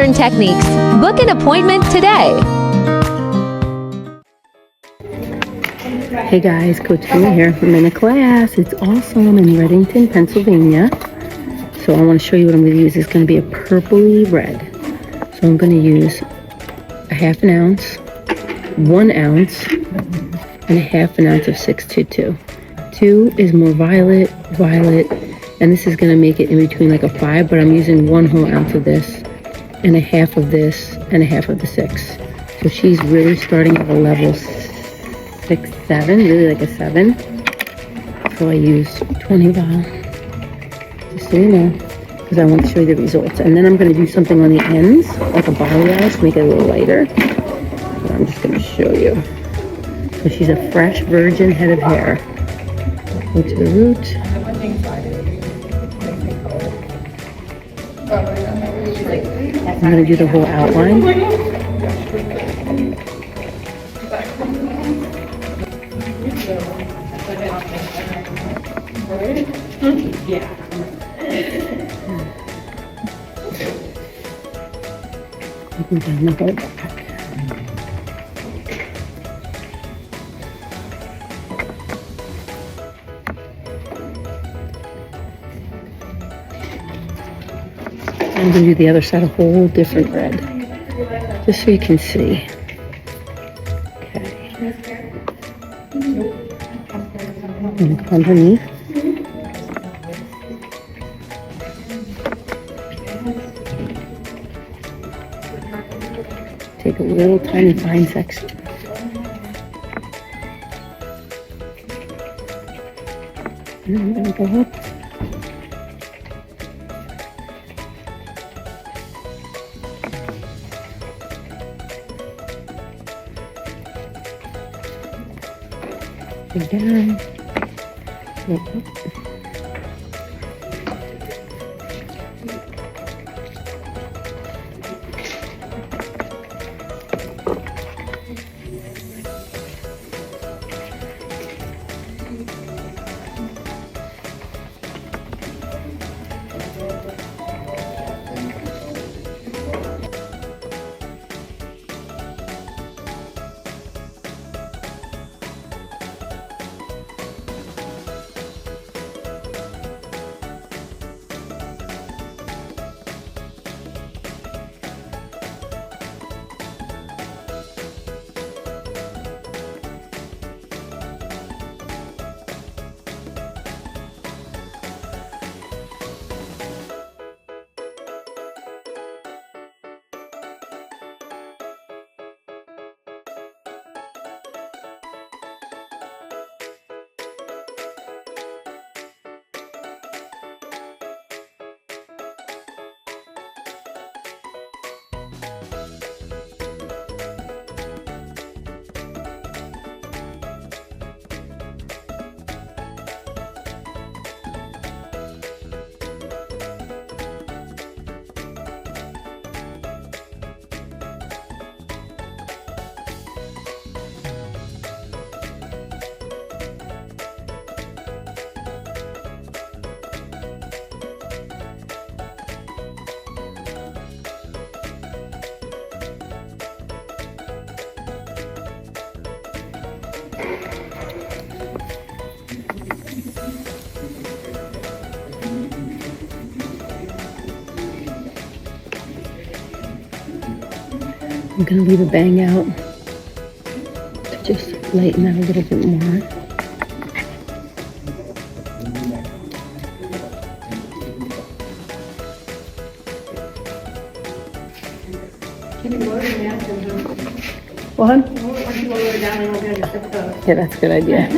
pattern techniques. Book an appointment today. Hey guys, Coach Kimmy here from Masterclass. It's awesome in Reddington, Pennsylvania. So I want to show you what I'm going to use. It's going to be a purpley red. So I'm going to use a half an ounce, 1 ounce, and a half an ounce of 622. 2 is more violet, and this is going to make it in between like a 5, but I'm using 1 whole ounce of this, and a half of this, and a half of the 6. So she's really starting at a level 6, 7, really like a 7. So I use 20 vial, just so you know, because I want to show you the results. And then I'm going to do something on the ends, like a balayage, make it a little lighter. So I'm just going to show you. So she's a fresh virgin head of hair. Go to the root. I'm going to do the whole outline. Yeah. Down the whole back. I'm going to do the other side a whole different red, just so you can see. Okay. I'm going to come underneath. Take a little tiny fine section. And I'm going to go up. Go down. Go up. I'm going to leave a bang out to just lighten that a little bit more. What? Yeah, that's a good idea.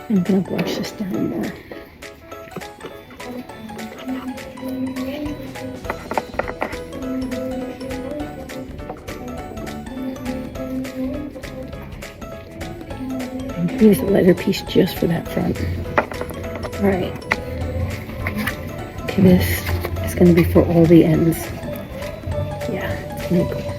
I'm going to brush this down more. I'm going to use a lighter piece just for that front. All right. Okay, this is going to be for all the ends. Yeah, it's going to be cool.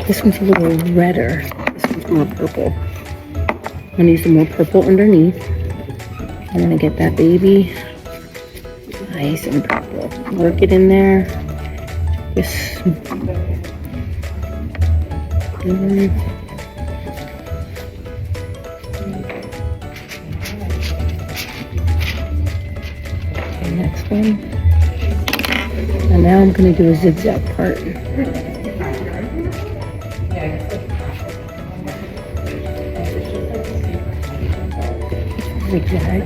This one's a little redder. This one's more purple. I'm going to use the more purple underneath. I'm going to get that baby nice and purple. Work it in there. Just okay, next one. And now I'm going to do a zigzag part. Zigzag.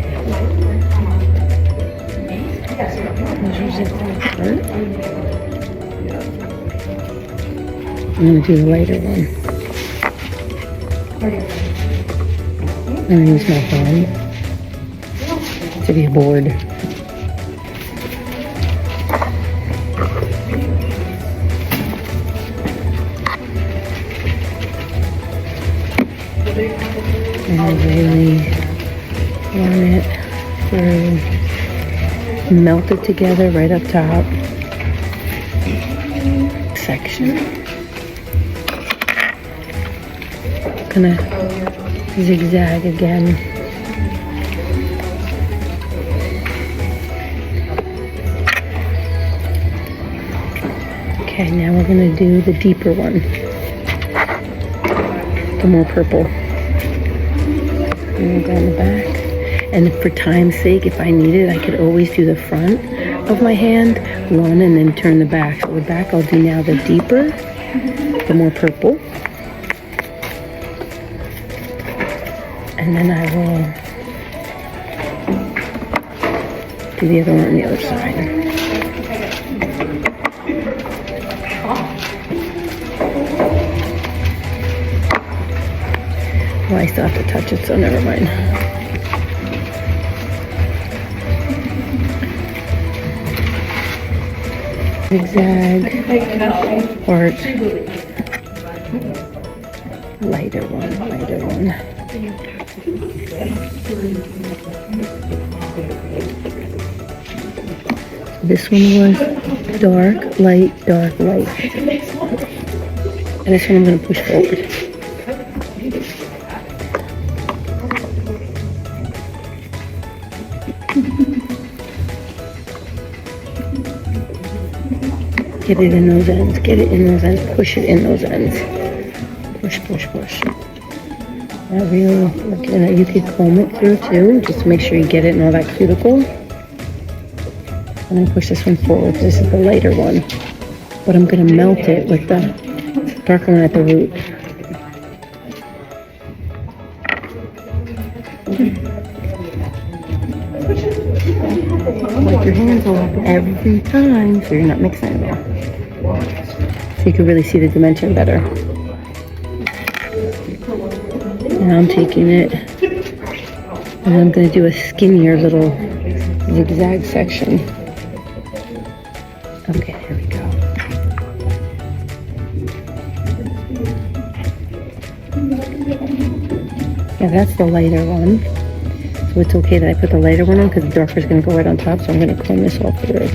There's your zigzag part. I'm going to do the lighter one. I'm going to use my hand to be a board. And I really run it through, melt it together right up top. Section. Gonna zigzag again. Okay, now we're gonna do the deeper one, the more purple. And go on the back. And for time's sake, if I need it, I could always do the front of my hand, one, and then turn the back. So the back I'll do now the deeper, the more purple. And then I will do the other one on the other side. Well, I still have to touch it, so never mind. Zigzag part, lighter one. This one was dark, light, dark, light. And this one I'm going to push forward. Get it in those ends, get it in those ends, push it in those ends. Push, push, push. Not really working it. You could comb it through too, just to make sure you get it in all that cuticle. I'm going to push this one forward, because this is the lighter one. But I'm going to melt it with the darker one at the root. Wipe your hands off every time so you're not mixing it all. So you can really see the dimension better. And I'm taking it and I'm going to do a skinnier little zigzag section. Okay, here we go. Yeah, that's the lighter one. So it's okay that I put the lighter one on because the darker is going to go right on top. So I'm going to comb this all through.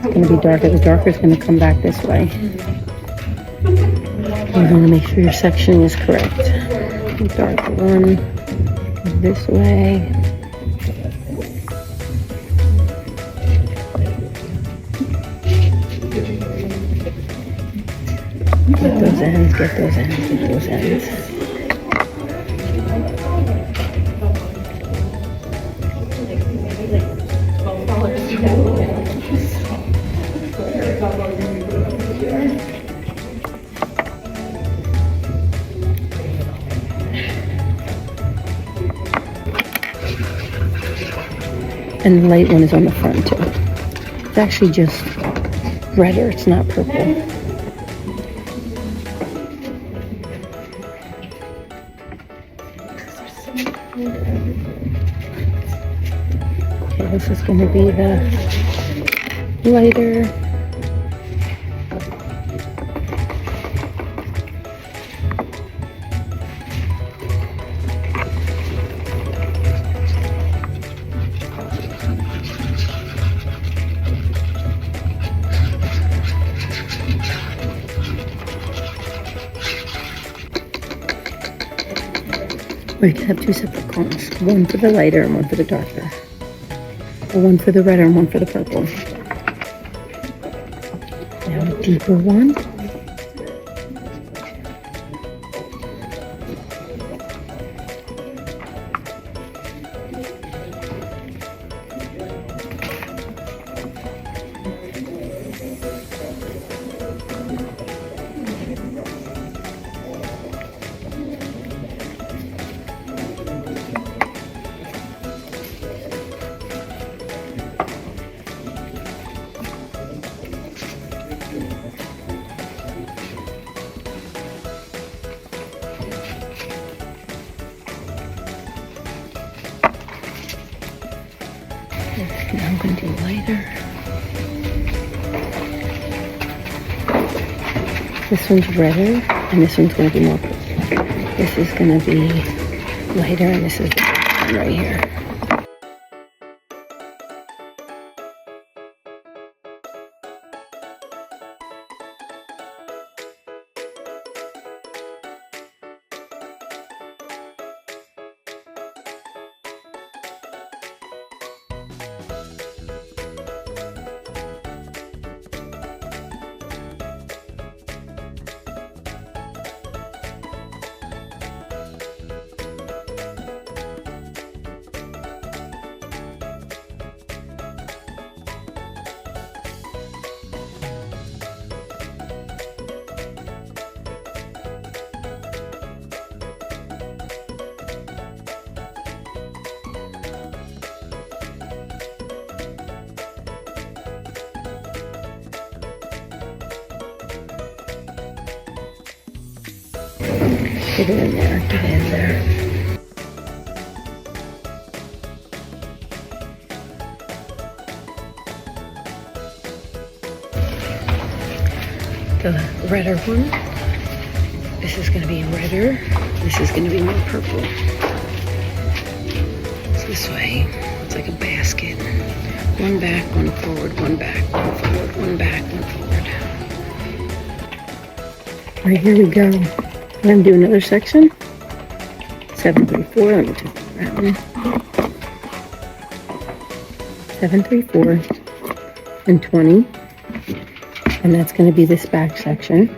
It's going going to be darker. The darker is going to come back this way. You want to make sure your sectioning is correct. The darker one this way. Get those ends, get those ends, get those ends. And the light one is on the front too. It's actually just redder, it's not purple. Okay, this is going to be the lighter. We can have two separate cones, one for the lighter and one for the darker. Or one for the redder and one for the purple. Now a deeper one. Now I'm going to do lighter. This one's redder, and this one's going to be more purple. This is going to be lighter, and this is the one right here. Get it in there, get it in there. The redder one. This is going to be redder. This is going to be more purple. It's this way. It's like a basket. One back, one forward, one back, one forward, one back, one forward. Right, here we go. I'm going to do another section. 734. Let me take that one. 734 and 20. And that's going to be this back section.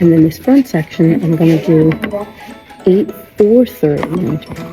And then this front section, I'm going to do 8, 4, 30.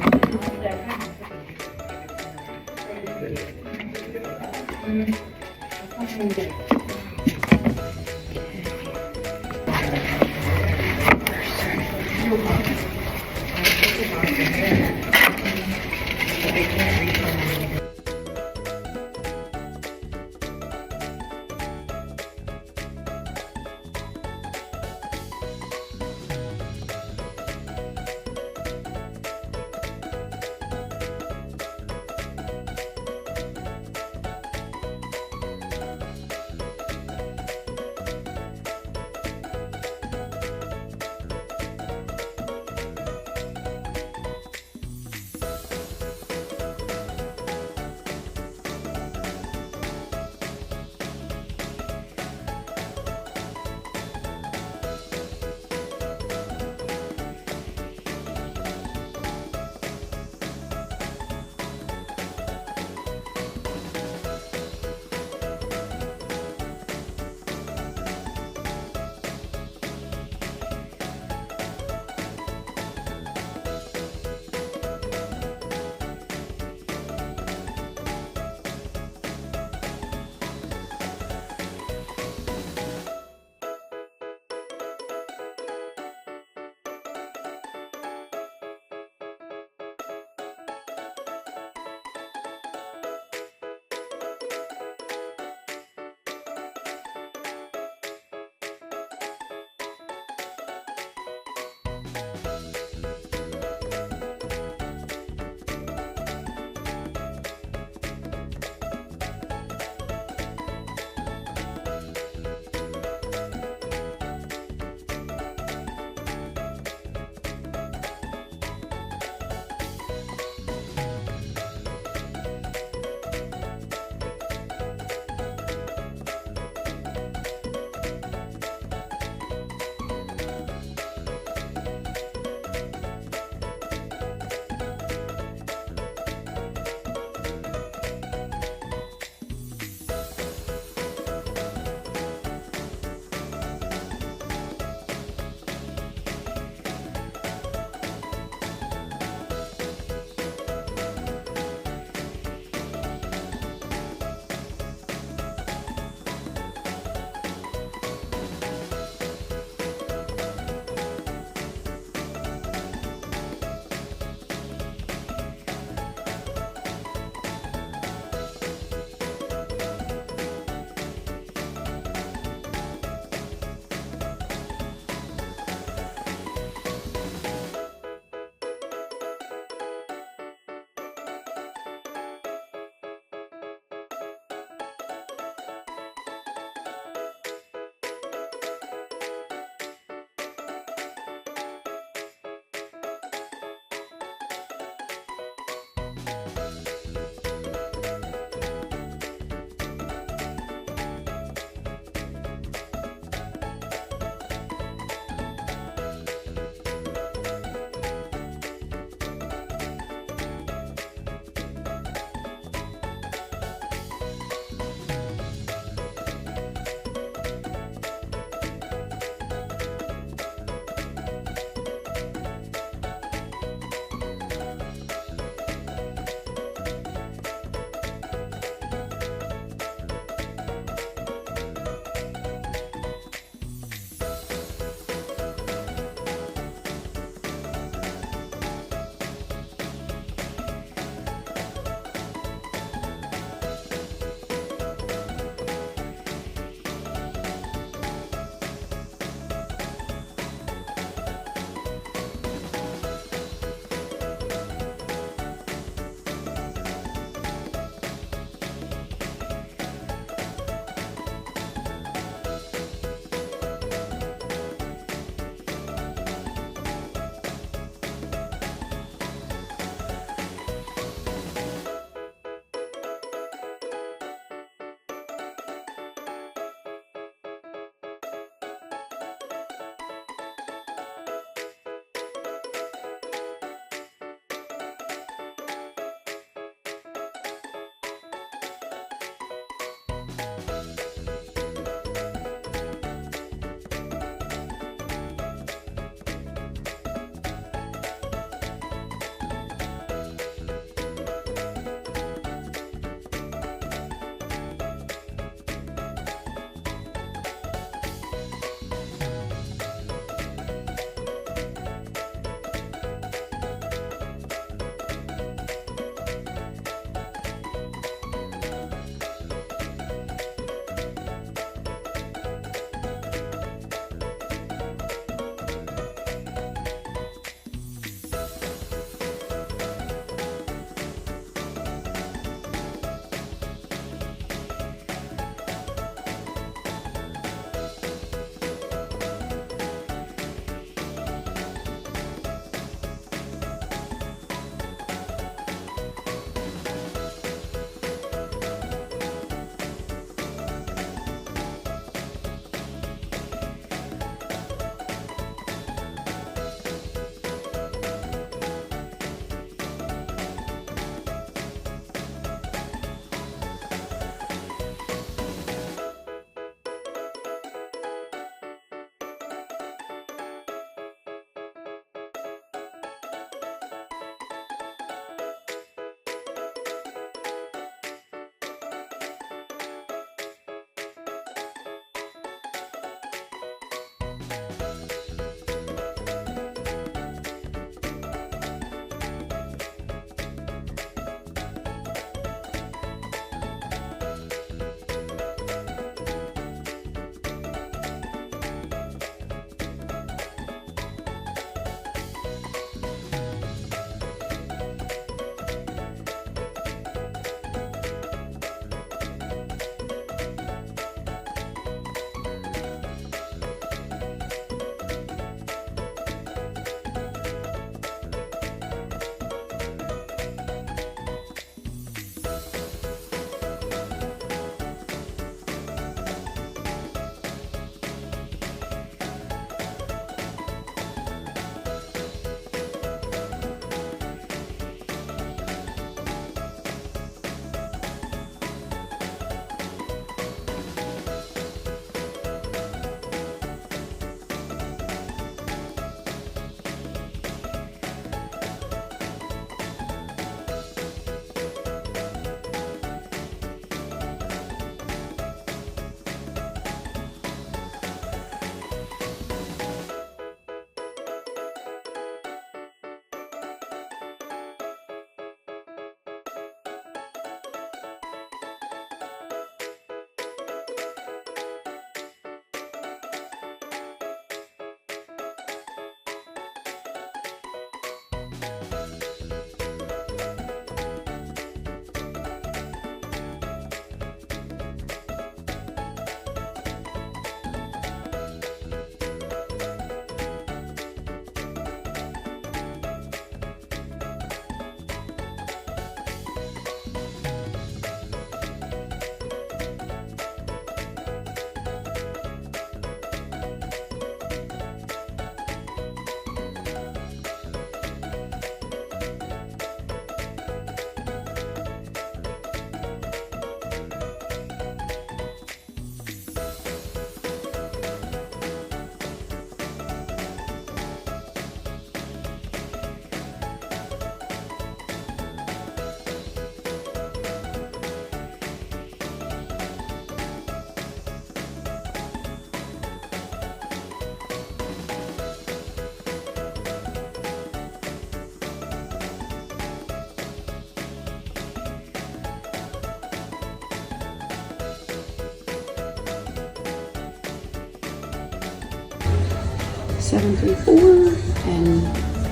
734 and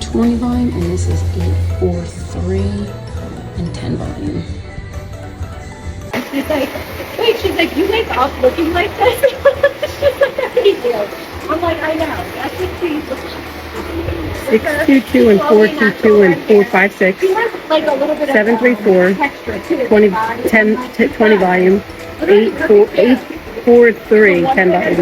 20 volume, and this is 843 and 10 volume. She's like, wait, she's like, you make off looking like this? She's like, I do. I'm like, I know. That's what she's 622 and 422 and 456. She has like a little bit 734, of texture too. 20, 10, 20 volume, 843, 10 volume.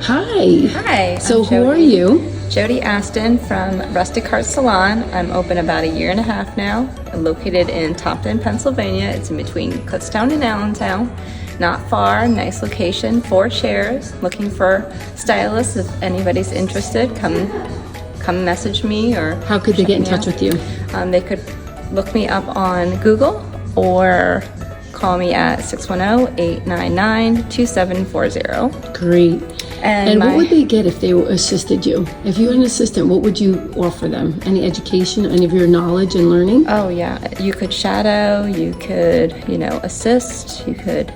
Hi. Hi. So I'm who are Jody. you? Jody Aston from Rustic Heart Salon. I'm open about 1.5 years now. I'm located in Topton, Pennsylvania. It's in between Kutztown and Allentown. Not far, nice location, 4 chairs. Looking for stylists. If anybody's interested, come message me or How could they get in touch with you? They could look me up on Google or call me at 610-899-2740. Great. And what my- would they get if they assisted you? If you had an assistant, what would you offer them? Any education, any of your knowledge and learning? Oh yeah, you could shadow, you could, assist, you could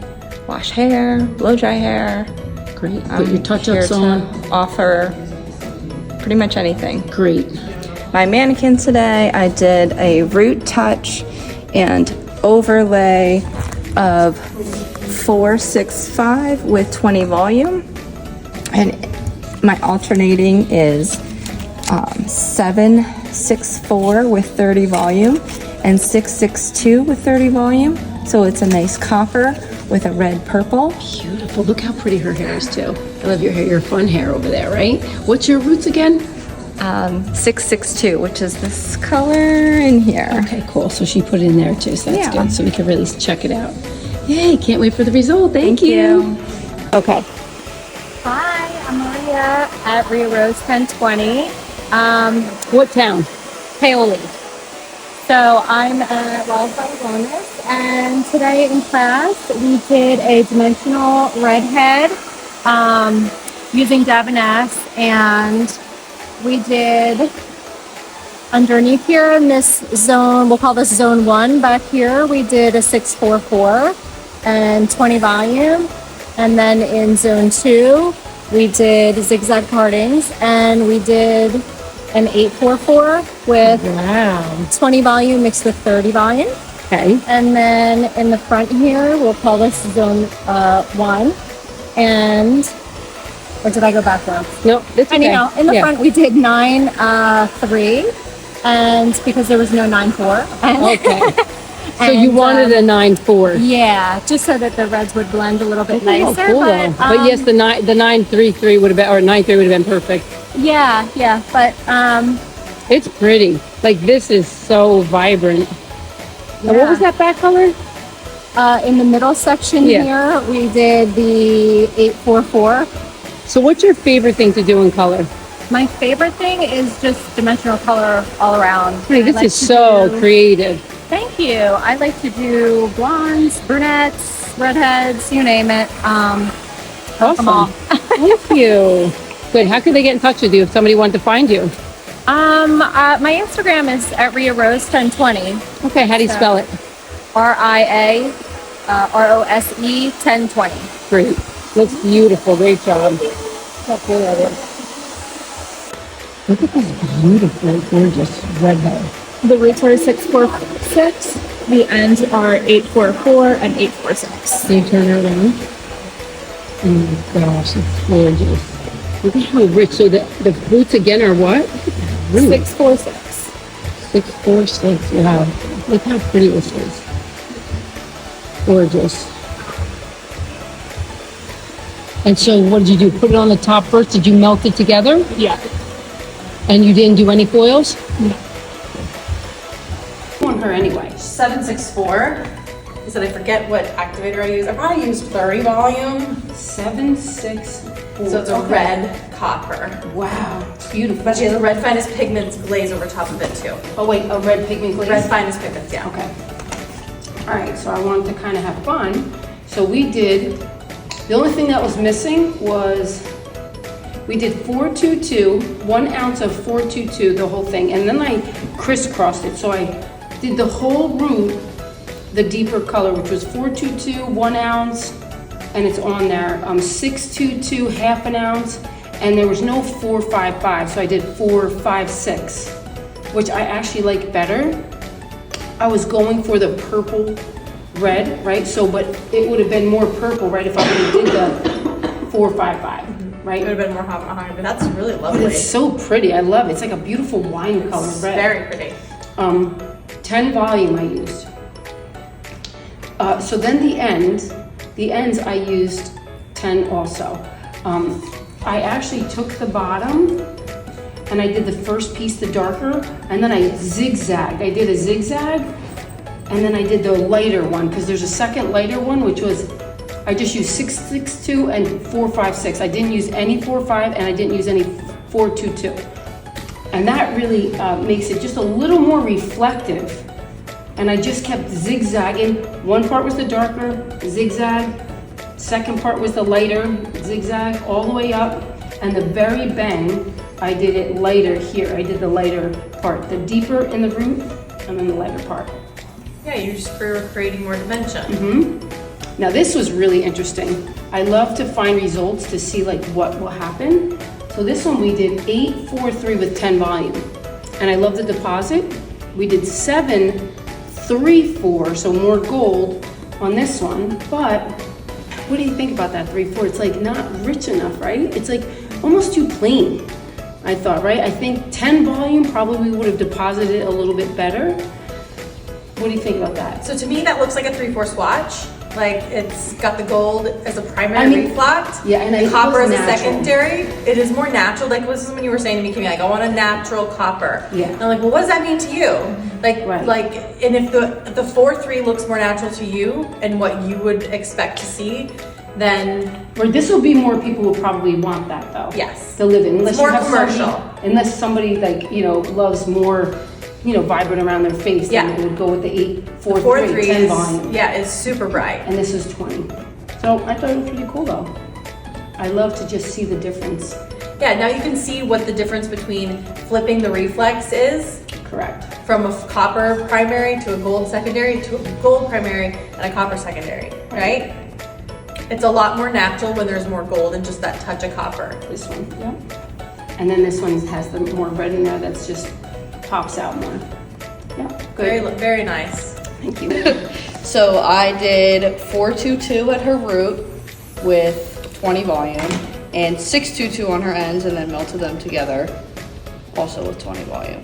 wash hair, blow dry hair. Great. Put your touch-ups Here to on. offer pretty much anything. Great. My mannequin today, I did a root touch and overlay of 465 with 20 volume. And my alternating is 764 with 30 volume and 662 with 30 volume. So it's a nice copper with a red purple. Beautiful. Look how pretty her hair is too. I love your hair, your fun hair over there, right? What's your roots again? 662, which is this color in here. Okay, cool. So she put it in there too, so that's Yeah. good. So we can really check it out. Yay, can't wait for the result. Thank you. Okay. Hi, I'm Maria at Rio Rose 1020, What town? Paoli. So I'm at Wildflower Wellness, and today in class we did a dimensional redhead using Davines, and we did underneath here in this zone, we'll call this zone 1 back here, we did a 644 and 20 volume. And then in zone 2, we did zigzag partings, and we did an 844 with Wow. 20 volume mixed with 30 volume. Okay. And then in the front here, we'll call this zone 1. And, or did I go backwards? No, it's okay. Anyhow, in the Yeah. front we did 9-3, and because there was no 9-4. Okay. So you wanted a 9-4. Yeah, just so that the reds would blend a little bit Oh, nicer. cool though. But yes, the 9-3-3 would have been, or 9-3 would have been perfect. Yeah, but It's pretty. Like this is so vibrant. And what was that back color? in the middle section Yeah. here, we did the 844. So what's your favorite thing to do in color? My favorite thing is just dimensional color all around. Hey, I this like is to so do- creative. Thank you. I like to do blondes, brunettes, redheads, you name it. Them all. Awesome. Thank you. Good. How could they get in touch with you if somebody wanted to find you? My Instagram is at Ria Rose 1020. Okay, how do you spell it? RIA ROSE 1020. Great. Looks beautiful. Great job. How cool that is. Look at this beautiful, gorgeous red hair. The roots are 646. The ends are 844 and 846. Can you turn her around? Oh my gosh, it's gorgeous. Look at how rich. So the roots again are what? Roots. 646. 646. Wow. Look how pretty this is. Gorgeous. And so what did you do? Put it on the top first? Did you melt it together? Yeah. And you didn't do any foils? No. On her anyway. 764. I said I forget what activator I use. I probably used 30 volume. 764. So it's a red copper. Wow, it's beautiful. But she has a red finest pigments glaze over top of it too. Oh wait, a red pigment glaze? Red finest pigments, yeah. Okay. All right, so I wanted to kind of have fun. So we did, the only thing that was missing was, we did 422, 1 ounce of 422, the whole thing. And then I crisscrossed it. So I did the whole root, the deeper color, which was 422, 1 ounce, and it's on there. 622, half an ounce, and there was no 455, so I did 456, which I actually like better. I was going for the purple red, right? So, but it would have been more purple, right, if I would have did the 455, right? It would have been more hot behind, but that's really But lovely. it's so pretty. I love it. It's like a beautiful wine color It's red. very pretty. 10 volume I used. So then the ends I used 10 also. I actually took the bottom and I did the first piece, the darker, and then I zigzagged. I did a zigzag, and then I did the lighter one, because there's a second lighter one, which was, I just used 662 and 456. I didn't use any 45, and I didn't use any 422. And that really makes it just a little more reflective. And I just kept zigzagging. One part was the darker, zigzag. Second part was the lighter, zigzag, all the way up. And the very bang, I did it lighter here. I did the lighter part, the deeper in the root, and then the lighter part. Yeah, you're just creating more dimension. Now this was really interesting. I love to find results to see like what will happen. So this one we did 843 with 10 volume. And I love the deposit. We did 734, so more gold on this one. But what do you think about that 3-4? It's like not rich enough, right? It's like almost too plain, I thought, right? I think 10 volume probably would have deposited a little bit better. What do you think about that? So to me, that looks like a 3-4 swatch. Like it's got the gold as a primary reflect. Yeah, and the copper as a natural. Secondary. It is more natural. Like this is when you were saying to me, Kimmy, like I want a natural copper. Yeah. And I'm like, well, what does that mean to you? Like, and if the 4-3 looks more natural to you and what you would expect to see, then or this will be more people will probably want that though. Yes. To live in, unless It's more you have commercial. unless somebody like loves more, vibrant around their face. Yeah. Then it would go with the 843 4-3 10 is volume. is super bright. And this is 20. So I thought it was pretty cool though. I love to just see the difference. Yeah. Now you can see what the difference between flipping the reflex is. Correct. From a copper primary to a gold secondary to a gold primary and a copper secondary, right? It's a lot more natural when there's more gold and just that touch of copper. This one, yeah. And then this one has the more red in there that's just pops out more. Yeah, good. Very nice. Thank you. So I did 422 at her root with 20 volume and 622 on her ends and then melted them together also with 20 volume.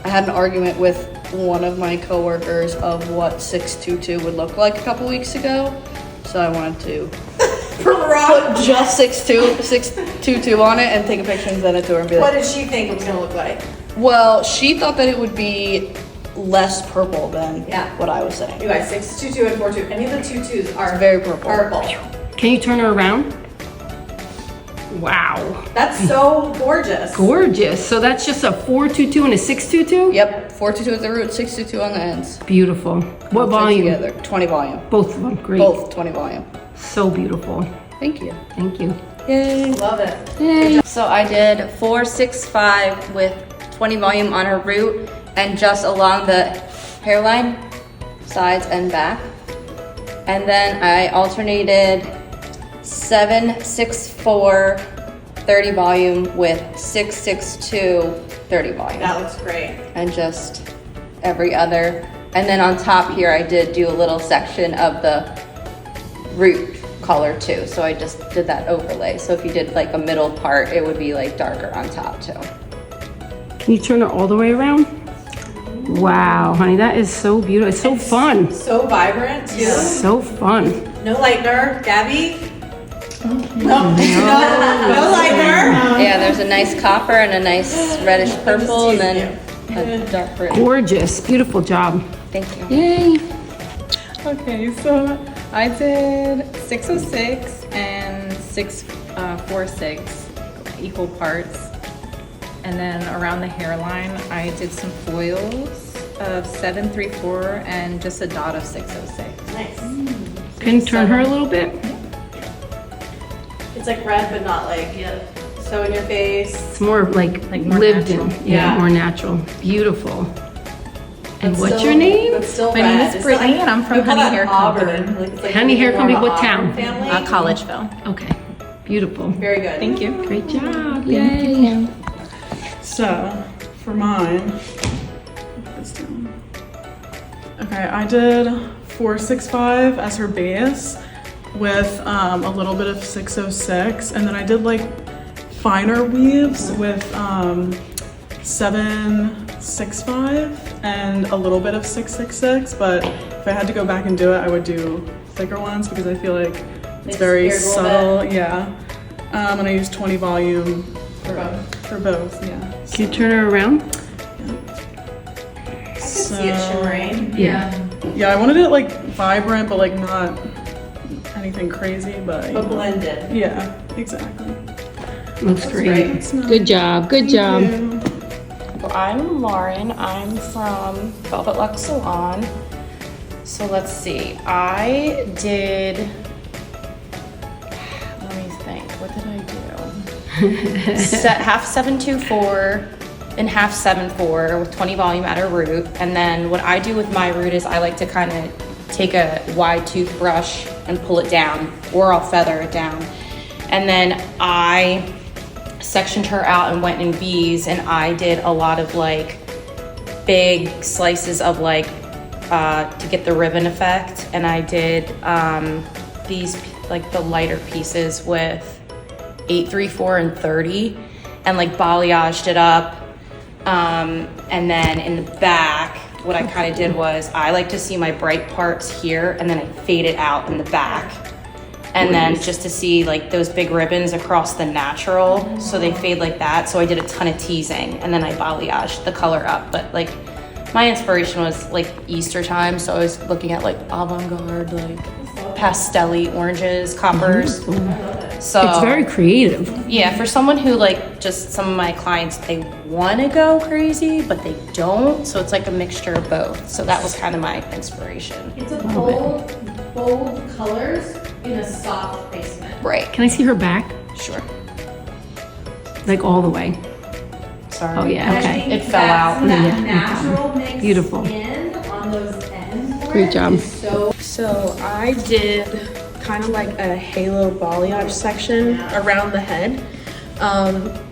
I had an argument with one of my coworkers of what 622 would look like a couple weeks ago. So I wanted to put just 622 on it and take a picture and send it to her and be What like, did she think it was gonna look like? well, she thought that it would be less purple than what I was saying. You guys, 622 and 42. Any of the 22s are Very purple. Can you turn her around? Wow. That's so gorgeous. Gorgeous. So that's just a 422 and a 622? Yep, 422 at the root, 622 on the ends. Beautiful. What volume? Together, 20 volume. Both of them. Great. Both 20 volume. So beautiful. Thank you. Thank you. Yay. Love it. Yay. So I did 465 with 20 volume on her root and just along the hairline, sides and back. And then I alternated 764 30 volume with 662 30 volume. That looks great. And just every other. And then on top here, I did do a little section of the root color too. So I just did that overlay. So if you did like a middle part, it would be like darker on top too. Can you turn her all the way around? Wow, honey, that is so beautiful. It's so fun. So vibrant too. So fun. No lightener, Gabby. No lightener. Yeah, there's a nice copper and a nice reddish purple and then a dark red. Gorgeous. Beautiful job. Thank you. Yay. Okay, so I did 606 and 646 equal parts. And then around the hairline, I did some foils of 734 and just a dot of 606. Nice. Can you turn her a little bit? It's like red, but not like so in your face. It's more like more lived natural. in. Yeah, more natural. Beautiful. And what's Still- your name? It's still My red. name is It's Brittany, like- and I'm from we call Honey that Hair Auburn. Company. Like, it's like Honey Hair more Company, of a what town? Auburn family. Collegeville. Okay. Beautiful. Very good. Thank you. Great job. Yay. So, for mine, put this down. Okay, I did 465 as her base with a little bit of 606, and then I did like finer weaves with 765 and a little bit of 666, but if I had to go back and do it, I would do thicker ones because I feel like it's very disappeared a little subtle, yeah. And I use 20 volume for both, yeah. Can you turn her around? So, See it shimmering. yeah, I wanted it like vibrant, but like not anything crazy, but But blended. yeah, exactly. Looks great. It's not- Good job. Good job. Thank you. Well, I'm Lauren. I'm from Velvet Luxe Salon. So let's see. I did. Let me think. What did I do? Half 724 and half 74 with 20 volume at a root. And then what I do with my root is I like to kind of take a wide toothbrush and pull it down, or I'll feather it down. And then I sectioned her out and went in V's, and I did a lot of like big slices of like to get the ribbon effect. And I did these like the lighter pieces with 834 and 30 and like balayaged it up. And then in the back, what I kind of did was I like to see my bright parts here, and then I fade it out in the back. And then just to see like those big ribbons across the natural, so they fade like that. So I did a ton of teasing, and then I balayaged the color up. But like my inspiration was like Easter time, so I was looking at like avant-garde, like pastel-y oranges, coppers. So It's very creative. yeah, for someone who like just some of my clients, they want to go crazy, but they don't. So it's like a mixture of both. So that was kind of my inspiration. It's a bold colors in a soft placement. Right. Can I see her back? Sure. Like all the way. Sorry. Oh yeah, okay. It fell out. That Yeah, natural mix Beautiful. in on those ends. Great job. So I did kind of like a halo balayage section around the head.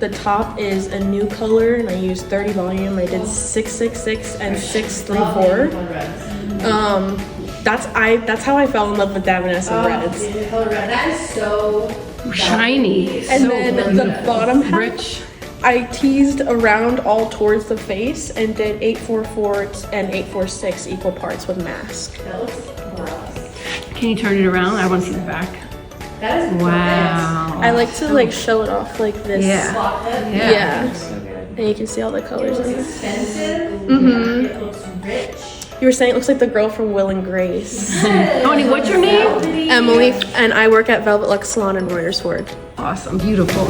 The top is a new color, and I used 30 volume. I did 666 and 634. That's how I fell in love with Davinescent reds. That is so Shiny. And So then the beautiful. bottom half, Rich. I teased around all towards the face and did 844 and 846 equal parts with mask. Can you turn it around? I want to see the back. That is Wow. I like to like show it off like this. Yeah. Yeah. And you can see all the colors in it. expensive. Mm-hmm. It looks rich. You were saying it looks like the girl from Will and Grace. Honey, what's your name? Emily, and I work at Velvet Luxe Salon in Royersford. Awesome. Beautiful.